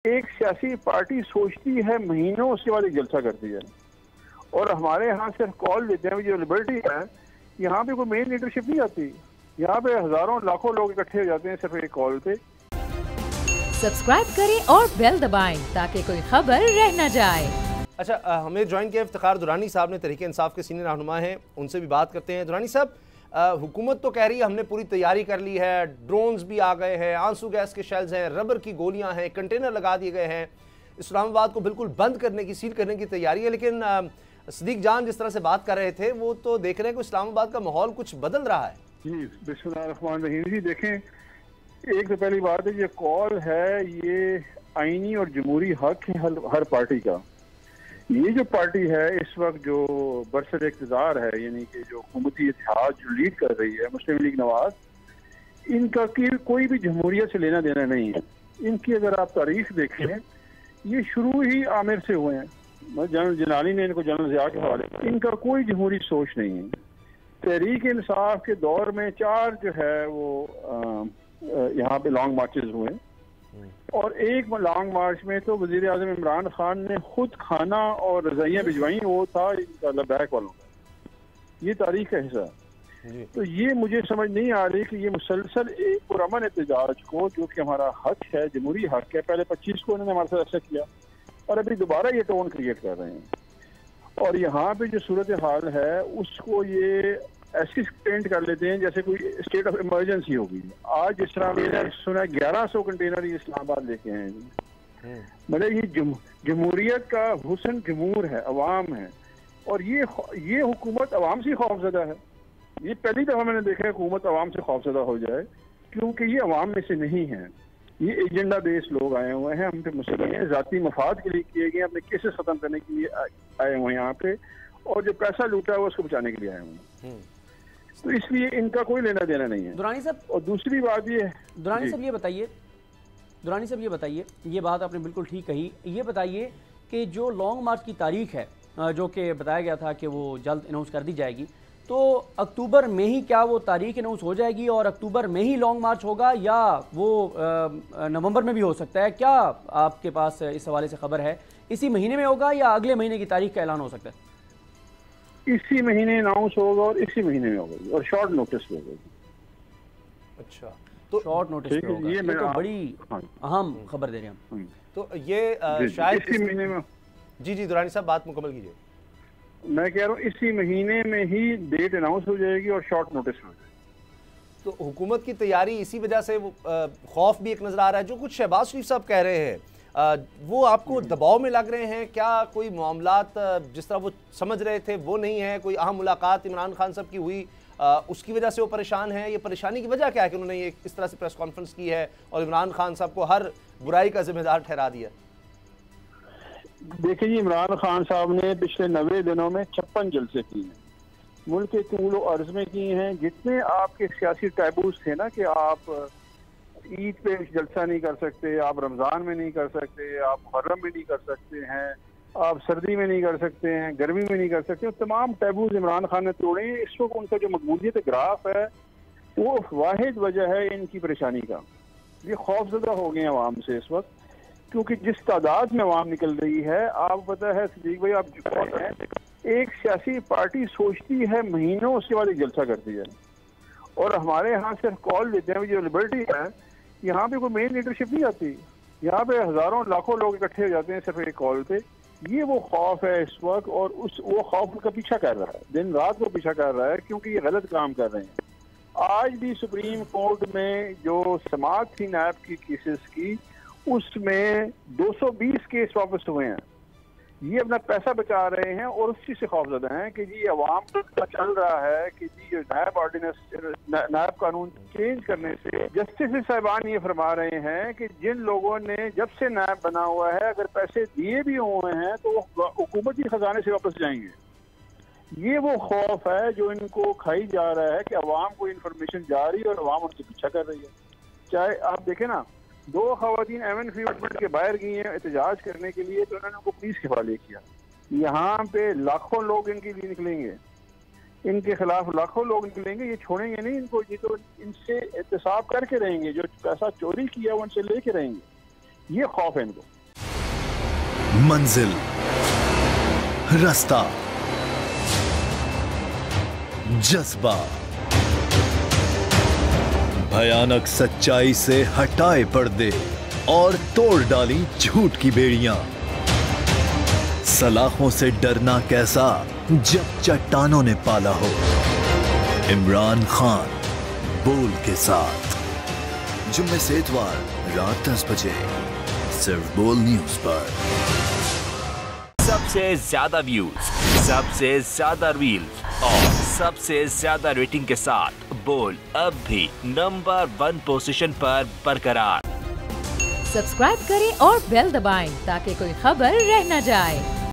एक सियासी पार्टी सोचती है महीनों, उसके बाद एक जलसा करती है। और हमारे यहाँ सिर्फ कॉल देते हैं, जो लिबर्टी है, यहाँ पे कोई मेन लीडरशिप नहीं आती। यहाँ पे हजारों लाखों लोग इकट्ठे हो जाते हैं सिर्फ एक कॉल पे। सब्सक्राइब करें और बेल दबाएं ताकि कोई खबर रह न जाए। अच्छा, हमें ज्वाइन किया इफ्तिखार दुरानी साहब ने, तहरीक इंसाफ के सीनियर रहनुमा हैं, उनसे भी बात करते हैं। दुरानी साहब, हुकूमत तो कह रही है हमने पूरी तैयारी कर ली है, ड्रोन्स भी आ गए हैं, आंसू गैस के शेल्स हैं, रबर की गोलियां हैं, कंटेनर लगा दिए गए हैं, इस्लामाबाद को बिल्कुल बंद करने की, सील करने की तैयारी है। लेकिन सदीक जान जिस तरह से बात कर रहे थे, वो तो देख रहे हैं कि इस्लामाबाद का माहौल कुछ बदल रहा है। जी बिस्मिल्लाहिर्रहमानिर्रहीम। जी देखें, एक तो पहली बात है, ये कॉल है, ये आईनी और जमहूरी हक है हर पार्टी का। ये जो पार्टी है इस वक्त जो बरसर इक़्तिदार है, यानी कि जो हुकूमती इत्तेहाद जो लीड कर रही है मुस्लिम लीग नवाज, इनका कोई भी जमहूरियत से लेना देना नहीं है। इनकी अगर आप तारीख देखें, ये शुरू ही आमिर से हुए हैं। जनरल जलाली ने इनको जनरल ज़िया के हवाले, इनका कोई जमहूरी सोच नहीं है। तहरीक इंसाफ के दौर में 4 जो है वो यहाँ पे लॉन्ग मार्चेज हुए, और एक लॉन्ग मार्च में तो वजीर आज़म इमरान खान ने खुद खाना और रजाइयाँ भिजवाई, वो था इनका लबैक वालों का। ये तारीख का हिस्सा है। तो ये मुझे समझ नहीं आ रही कि ये मुसलसल एक पुरअमन एहतजाज को, जो कि हमारा हक है, जमहूरी हक है, पहले 25 को इन्होंने हमारे साथ ऐसा किया और अभी दोबारा ये टोन क्रिएट कर रहे हैं। और यहाँ पे जो सूरत हाल है उसको ये ऐसी पेंट कर लेते हैं जैसे कोई स्टेट ऑफ इमरजेंसी होगी। आज जिस तरह मैंने सुना 1100 कंटेनर ये इस्लामाबाद लेके आए हैं। मतलब ये जमहूरियत का हुस्न जमहूर है, अवाम है, और ये हुकूमत अवाम से खौफजदा है। ये पहली दफा मैंने देखा है हुकूमत अवाम से खौफजदा हो जाए, क्योंकि ये अवाम में से नहीं है। ये एजेंडा बेस्ड लोग आए हुए हैं, हम पे मुस्लिम हैं, जाती मफाद के लिए किए गए, अपने केसेस खत्म करने के लिए आए हुए हैं यहाँ पे, और जो पैसा लूटा है वो उसको बचाने के लिए आए हुए हैं। तो इसलिए इनका कोई लेना देना नहीं है। दुरानी साहब, और दूसरी बात ये है, दुरानी साहब ये बताइए, ये बात आपने बिल्कुल ठीक कही। ये बताइए कि जो लॉन्ग मार्च की तारीख है, जो कि बताया गया था कि वो जल्द अनाउंस कर दी जाएगी, तो अक्टूबर में ही क्या वो तारीख अनाउंस हो जाएगी और अक्टूबर में ही लॉन्ग मार्च होगा, या वो नवंबर में भी हो सकता है? क्या आपके पास इस हवाले से खबर है? इसी महीने में होगा या अगले महीने की तारीख का ऐलान हो सकता है? इसी महीने अनाउंस होगा और इसी महीने में होगा, और शॉर्ट नोटिस पे होगा। अच्छा, तो शॉर्ट नोटिस पे होगा। ये तो बड़ी अहम खबर दे रहे हैं हम। तो ये शायद इसी महीने में। जी दुरानी साहब, बात मुकम्मल कीजिए। मैं कह रहा हूँ इसी महीने में ही डेट अनाउंस हो जाएगी और शॉर्ट नोटिस हो जाएगी। तो हुकूमत की तैयारी इसी वजह से खौफ भी एक नजर आ रहा है। जो कुछ शहबाज शरीफ साहब कह रहे हैं, वो आपको दबाव में लग रहे हैं क्या? कोई मामलात जिस तरह वो समझ रहे थे वो नहीं है? कोई अहम मुलाकात इमरान खान साहब की हुई, उसकी वजह से वो परेशान है? ये परेशानी की वजह क्या है कि उन्होंने ये इस तरह से प्रेस कॉन्फ्रेंस की है और इमरान खान साहब को हर बुराई का जिम्मेदार ठहरा दिया? देखिए, इमरान खान साहब ने पिछले 90 दिनों में 56 जलसे किए हैं, मुल्क के तूल अर्ज में किए हैं। जितने आपके सियासी टैबूज थे ना, कि आप ईद पे जलसा नहीं कर सकते, आप रमजान में नहीं कर सकते, आप मुहर्रम में नहीं कर सकते हैं, आप सर्दी में नहीं कर सकते हैं, गर्मी में नहीं कर सकते, तमाम टैबूज इमरान खान ने तोड़े हैं। इस वक्त उनका जो मकबूलियत ग्राफ है वो वाहिद वजह है इनकी परेशानी का। ये खौफजदा हो गए हैं अवाम से इस वक्त, क्योंकि जिस तादाद में अवाम निकल रही है, आपको पता है सदीक भाई, आप एक सियासी पार्टी सोचती है महीनों, उसके बाद एक जलसा करती है। और हमारे यहाँ सिर्फ कॉल देते हैं, जो लिबर्टी है, यहाँ पे कोई मेन लीडरशिप नहीं आती। यहाँ पे हजारों लाखों लोग इकट्ठे हो जाते हैं सिर्फ एक कॉल पे। ये वो खौफ है इस वक्त, और वो खौफ का पीछा कर रहा है, दिन रात को पीछा कर रहा है, क्योंकि ये गलत काम कर रहे हैं। आज भी सुप्रीम कोर्ट में जो समाअत थी नैब की केसेस की, उसमें 220 केस वापस हुए हैं। ये अपना पैसा बचा रहे हैं और उस चीज से खौफजदा हैं कि जी अवाम का चल रहा है कि जी नैब ऑर्डिनेंस, नैब कानून चेंज करने से जस्टिस साहिबान ये फरमा रहे हैं कि जिन लोगों ने जब से नैब बना हुआ है अगर पैसे दिए भी हुए हैं तो वो हुकूमती खजाने से वापस जाएंगे। ये वो खौफ है जो इनको खाई जा रहा है कि अवाम को इन्फॉर्मेशन जा रही है और अवाम उनसे पीछा कर रही है। चाहे आप देखें ना, 2 खवातीन एमएन डिपार्टमेंट के बाहर गई हैं एहतजाज करने के लिए, तो उन्होंने उनको पुलिस के हवाले किया। यहाँ पे लाखों लोग इनके लिए निकलेंगे, इनके खिलाफ लाखों लोग निकलेंगे, ये छोड़ेंगे नहीं इनको। ये तो इनसे एहतसाब करके रहेंगे, जो पैसा चोरी किया वो उनसे लेके रहेंगे। ये खौफ है इनको। मंजिल, रास्ता, जज्बा, भयानक सच्चाई से हटाए पर्दे और तोड़ डाली झूठ की बेड़ियां। सलाखों से डरना कैसा जब चट्टानों ने पाला हो। इमरान खान बोल के साथ जुम्मे से इतवार रात 10 बजे सिर्फ बोल न्यूज पर। सबसे ज्यादा व्यूज, सबसे ज्यादा रील्स और सबसे ज्यादा रेटिंग के साथ बोल अब भी नंबर 1 पोजीशन पर बरकरार। सब्सक्राइब करें और बेल दबाएं ताकि कोई खबर रह न जाए।